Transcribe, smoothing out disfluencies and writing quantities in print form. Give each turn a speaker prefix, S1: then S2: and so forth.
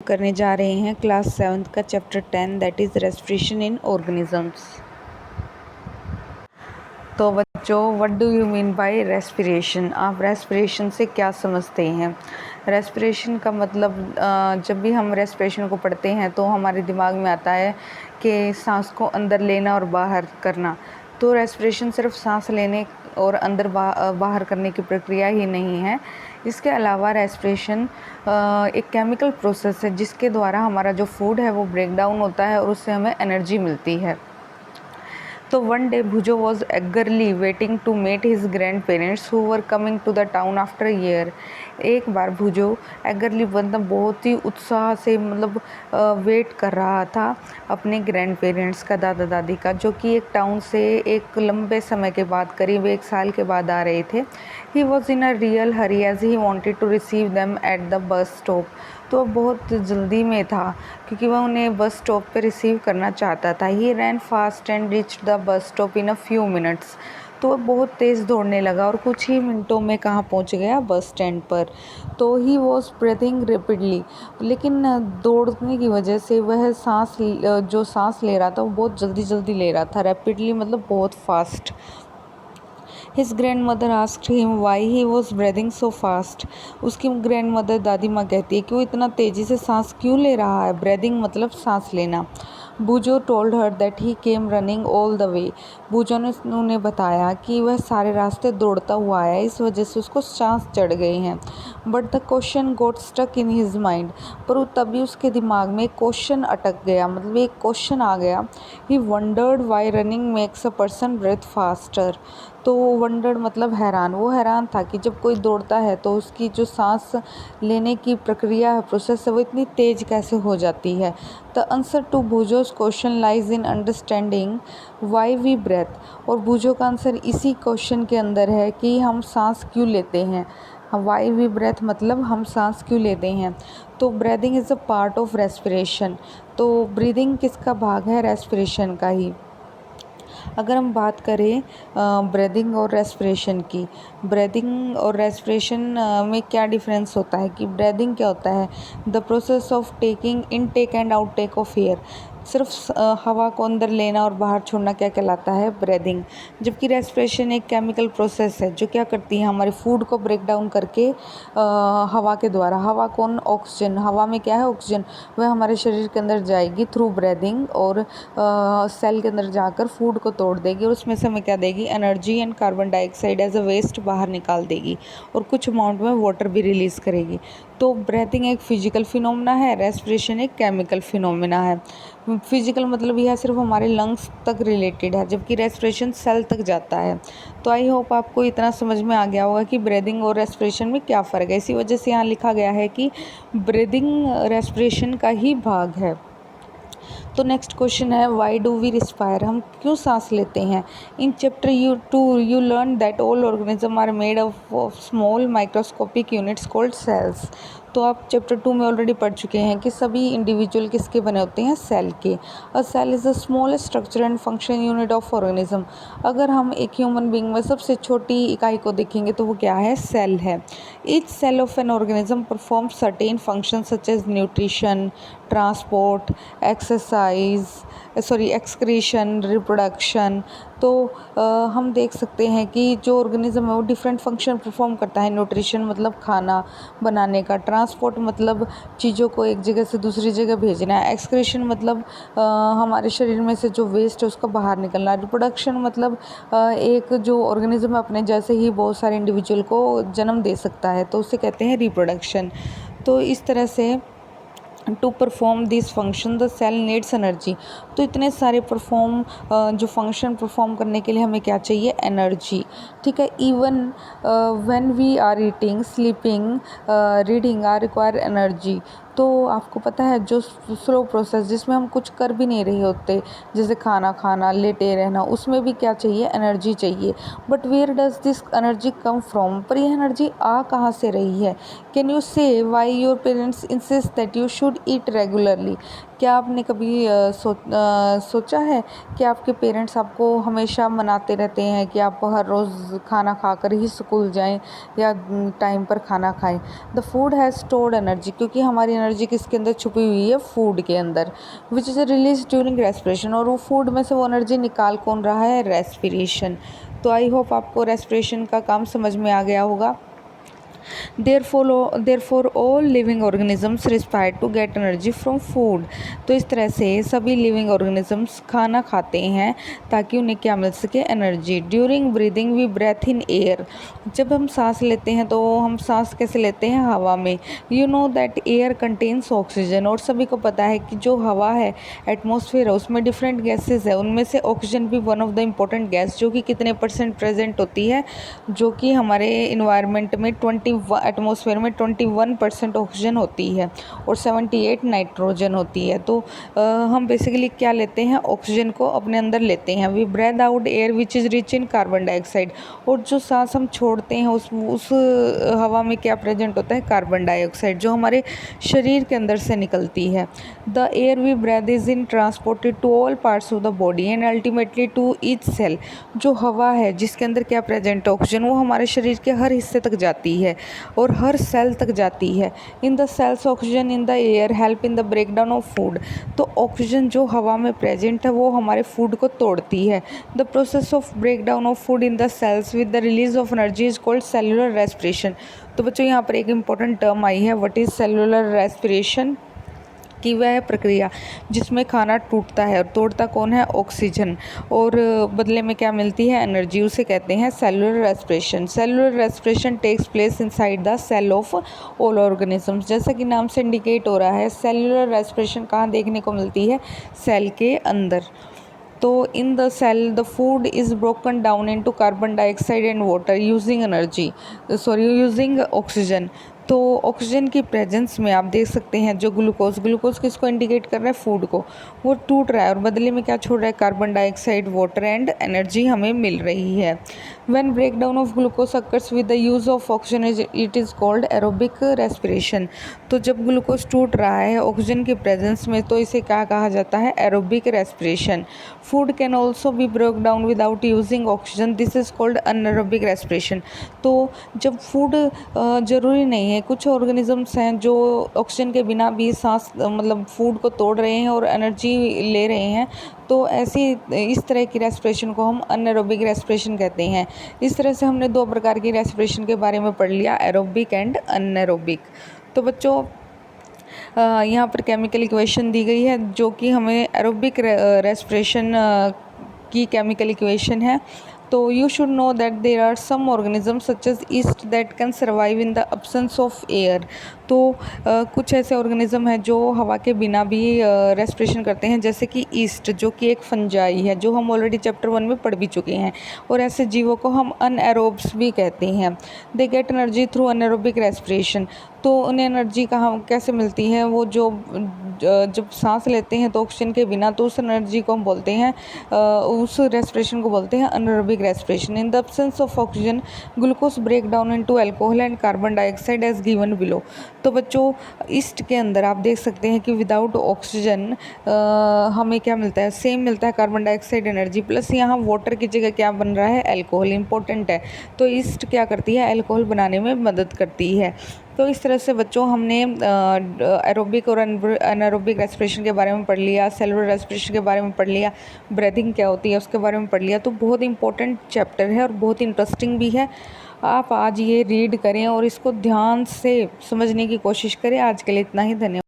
S1: करने जा रहे हैं क्लास 7th का chapter 10 that is respiration in organisms. तो बच्चों, what do you mean by respiration? आप रेस्पिरेशन से क्या समझते हैं? रेस्पिरेशन का मतलब जब भी हम रेस्पिरेशन को पढ़ते हैं तो हमारे दिमाग में आता है कि सांस को अंदर लेना और बाहर करना। तो रेस्पिरेशन सिर्फ सांस लेने और अंदर बाहर करने की प्रक्रिया ही नहीं है। इसके अलावा रेस्पिरेशन एक केमिकल प्रोसेस है जिसके द्वारा हमारा जो फूड है वो ब्रेक डाउन होता है और उससे हमें एनर्जी मिलती है। तो one day Bhujo was eagerly waiting to meet his grandparents who were coming to the town after a year। एक बार भुजो एगरली मतलब बहुत ही उत्साह से वेट कर रहा था अपने ग्रैंड पेरेंट्स का, दादा दादी का, जो कि एक टाउन से एक लंबे समय के बाद, करीब 1 साल के बाद आ रहे थे। He was in a real hurry as he wanted to receive them at the bus stop. तो बहुत जल्दी में था क्योंकि वह उन्हें बस स्टॉप पर रिसीव करना चाहता था। He ran fast and reach the bus stop in a few minutes. तो वह बहुत तेज़ दौड़ने लगा और कुछ ही मिनटों में कहाँ पहुँच गया? बस स्टैंड पर। तो ही वॉज ब्रीथिंग रैपिडली, लेकिन दौड़ने की वजह से वह जो सांस ले रहा था वो बहुत जल्दी जल्दी ले रहा था। रैपिडली मतलब बहुत fast. His grandmother asked him why he was breathing so fast। उसकी ग्रैंडमदर दादी माँ कहती है कि वो इतना तेज़ी से सांस क्यों ले रहा है। ब्रेदिंग मतलब सांस लेना। Boojo told her that he came running all the way. Boojo ने उन्हें बताया कि वह सारे रास्ते दौड़ता हुआ आया, इस वजह से उसको सांस चढ़ गई हैं। But the question got stuck in his mind. पर तभी उसके दिमाग में एक क्वेश्चन अटक गया, मतलब एक क्वेश्चन आ गया। He wondered why running makes a person breathe faster. तो वंडर्ड मतलब हैरान। वो हैरान था कि जब कोई दौड़ता है तो उसकी जो सांस लेने की प्रक्रिया है, प्रोसेस है, वो इतनी तेज कैसे हो जाती है। The answer to Bhujo's question lies in understanding why we breathe. और भूजो का आंसर इसी क्वेश्चन के अंदर है कि हम सांस क्यों लेते हैं। वाई वी ब्रेथ मतलब हम सांस क्यों लेते हैं। तो breathing is a part of respiration. तो ब्रीदिंग किसका भाग है? रेस्पिरेशन का ही। अगर हम बात करें ब्रीदिंग और रेस्पिरेशन की, ब्रीदिंग और रेस्पिरेशन में क्या डिफरेंस होता है कि ब्रीदिंग क्या होता है? The process of taking intake and outtake of air. सिर्फ हवा को अंदर लेना और बाहर छोड़ना क्या कहलाता है? ब्रीदिंग। जबकि रेस्पिरेशन एक केमिकल प्रोसेस है जो क्या करती है? हमारे फूड को ब्रेक डाउन करके हवा के द्वारा, हवा कौन? ऑक्सीजन। हवा में क्या है? ऑक्सीजन। वह हमारे शरीर के अंदर जाएगी थ्रू ब्रीदिंग और सेल के अंदर जाकर फूड को तोड़ देगी और उसमें से हमें क्या देगी? Energy and carbon dioxide as a waste बाहर निकाल देगी और कुछ अमाउंट में वाटर भी रिलीज़ करेगी। तो ब्रीथिंग एक फिजिकल फिनोमेना है, रेस्पिरेशन एक केमिकल फिनोमेना है। फिजिकल मतलब यह सिर्फ हमारे लंग्स तक रिलेटेड है, जबकि रेस्पिरेशन सेल तक जाता है। तो आई होप आपको इतना समझ में आ गया होगा कि ब्रीदिंग और रेस्पिरेशन में क्या फ़र्क है। इसी वजह से यहाँ लिखा गया है कि ब्रीदिंग रेस्पिरेशन का ही भाग है। तो नेक्स्ट क्वेश्चन है व्हाई डू वी रिस्पायर? हम क्यों सांस लेते हैं? In chapter you learn that all organism are made of small microscopic units called cells. तो आप चैप्टर 2 में ऑलरेडी पढ़ चुके हैं कि सभी इंडिविजुअल किसके बने होते हैं? सेल के। A cell is the smallest structure and function unit of organism. अगर हम एक ह्यूमन बींग में सबसे छोटी इकाई को देखेंगे तो वो क्या है? सेल है। Each cell of an organism perform certain function such as nutrition, transport, excretion, reproduction. तो हम देख सकते हैं कि जो ऑर्गेनिज्म है वो डिफरेंट फंक्शन परफॉर्म करता है। न्यूट्रिशन मतलब खाना बनाने का, ट्रांसपोर्ट मतलब चीज़ों को एक जगह से दूसरी जगह भेजना है, एक्सक्रीशन मतलब हमारे शरीर में से जो वेस्ट है उसका बाहर निकलना, रिप्रोडक्शन मतलब एक जो ऑर्गेनिज्म अपने जैसे ही बहुत सारे इंडिविजुअल को जन्म दे सकता है, तो उसे कहते हैं रिप्रोडक्शन। तो इस तरह से to perform this function the cell needs energy. तो इतने सारे जो फंक्शन परफॉर्म करने के लिए हमें क्या चाहिए? एनर्जी। ठीक है। Even when we are eating, sleeping, reading are require energy. तो आपको पता है जो स्लो प्रोसेस जिसमें हम कुछ कर भी नहीं रहे होते, जैसे खाना खाना, लेटे रहना, उसमें भी क्या चाहिए? एनर्जी चाहिए। But where does this energy come from? पर यह एनर्जी आ कहाँ से रही है? Can you say why your parents insist that you should eat regularly? क्या आपने कभी सोचा है कि आपके पेरेंट्स आपको हमेशा मनाते रहते हैं कि आप हर रोज़ खाना खाकर ही स्कूल जाएं या टाइम पर खाना खाएं? The food has stored energy, क्योंकि हमारी एनर्जी किसके अंदर छुपी हुई है, फूड के अंदर, which is release during respiration. और वो फूड में से वो एनर्जी निकाल कौन रहा है, रेस्पिरेशन। तो आई होप आपको रेस्पिरेशन का काम समझ में आ गया होगा। Therefore all living organisms respire to get energy from food। तो इस तरह से सभी लिविंग ऑर्गेनिजम्स खाना खाते हैं ताकि उन्हें क्या मिल सके, energy. During breathing we breathe in air. जब हम सांस लेते हैं तो हम सांस कैसे लेते हैं, हवा में। You know that air contains oxygen. और सभी को पता है कि जो हवा है, एटमॉस्फेयर है, उसमें डिफरेंट गैसेस है, उनमें से ऑक्सीजन भी one of the important gas, जो कि कितने % प्रेजेंट होती है, जो कि हमारे इन्वायरमेंट में एटमॉस्फेयर में 21% ऑक्सीजन होती है और 78 नाइट्रोजन होती है। तो हम बेसिकली क्या लेते हैं, ऑक्सीजन को अपने अंदर लेते हैं। We breathe out air which is rich in carbon dioxide. और जो सांस हम छोड़ते हैं उस हवा में क्या प्रेजेंट होता है, कार्बन डाइऑक्साइड, जो हमारे शरीर के अंदर से निकलती है। The air we breathe is in transported to all parts of the body and ultimately to each cell. जो हवा है जिसके अंदर क्या प्रेजेंट है, ऑक्सीजन, वो हमारे शरीर के हर हिस्से तक जाती है और हर सेल तक जाती है। In the cells oxygen in the air help in the break down of food. तो ऑक्सीजन जो हवा में प्रेजेंट है वो हमारे फूड को तोड़ती है। The process of break down of food in the cells with the release of energy is called cellular respiration. तो बच्चों यहाँ पर एक इंपॉर्टेंट टर्म आई है, व्हाट इज सेलुलर रेस्पिरेशन, कि वह प्रक्रिया जिसमें खाना टूटता है और तोड़ता कौन है, ऑक्सीजन, और बदले में क्या मिलती है, एनर्जी, उसे कहते हैं cellular respiration. Cellular respiration takes place inside the cell of all organisms. जैसा कि नाम से इंडिकेट हो रहा है, सेलुलर रेस्पिरेशन कहाँ देखने को मिलती है, सेल के अंदर। तो in the cell the food is broken down into carbon dioxide and water using oxygen. तो ऑक्सीजन की प्रेजेंस में आप देख सकते हैं जो ग्लूकोज किसको इंडिकेट कर रहा है, फूड को, वो टूट रहा है और बदले में क्या छोड़ रहा है, carbon dioxide, water and energy हमें मिल रही है। When break down of glucose occurs with the use of oxygen it is called aerobic respiration. तो जब ग्लूकोज टूट रहा है ऑक्सीजन की प्रेजेंस में, तो इसे क्या कहा जाता है, aerobic respiration. Food can also be broke down without using oxygen, this is called anaerobic respiration. तो जब फूड ज़रूरी नहीं है, कुछ ऑर्गेनिजम्स हैं जो ऑक्सीजन के बिना भी सांस मतलब फूड को तोड़ रहे हैं और एनर्जी ले रहे हैं, तो ऐसी इस तरह की रेस्पिरेशन को हम अनएरोबिक रेस्पिरेशन कहते हैं। इस तरह से हमने 2 प्रकार की रेस्पिरेशन के बारे में पढ़ लिया, एरोबिक एंड अनएरोबिक। तो बच्चों यहाँ पर केमिकल इक्वेशन दी गई है जो कि हमें एरोबिक रेस्पिरेशन की केमिकल इक्वेशन है। तो you should know that there are some organism such as yeast that can survive in the absence of air. तो कुछ ऐसे ऑर्गेनिज्म हैं जो हवा के बिना भी रेस्पिरेशन करते हैं, जैसे कि ईस्ट, जो कि एक फंजाई है, जो हम ऑलरेडी चैप्टर 1 में पढ़ भी चुके हैं। और ऐसे जीवों को हम अनएरोब्स भी कहते हैं। They get energy through anaerobic respiration. तो उन्हें एनर्जी कहाँ कैसे मिलती है, वो जो जब सांस लेते हैं तो ऑक्सीजन के बिना, तो उस एनर्जी को हम बोलते हैं, उस रेस्पिरेशन को बोलते हैं anaerobic respiration. In the absence of oxygen glucose break down into alcohol and carbon dioxide as given below. तो बच्चों ईस्ट के अंदर आप देख सकते हैं कि विदाउट ऑक्सीजन हमें क्या मिलता है, सेम मिलता है, कार्बन डाइऑक्साइड एनर्जी, प्लस यहाँ वाटर की जगह क्या बन रहा है, अल्कोहल, इंपॉर्टेंट है। तो ईस्ट क्या करती है, अल्कोहल बनाने में मदद करती है। तो इस तरह से बच्चों हमने एरोबिक और अनएरोबिक रेस्पिरेशन के बारे में पढ़ लिया, सेलुलर रेस्पिरेशन के बारे में पढ़ लिया, ब्रीदिंग क्या होती है उसके बारे में पढ़ लिया। तो बहुत इंपॉर्टेंट चैप्टर है और बहुत इंटरेस्टिंग भी है। आप आज ये रीड करें और इसको ध्यान से समझने की कोशिश करें। आज के लिए इतना ही, धन्यवाद।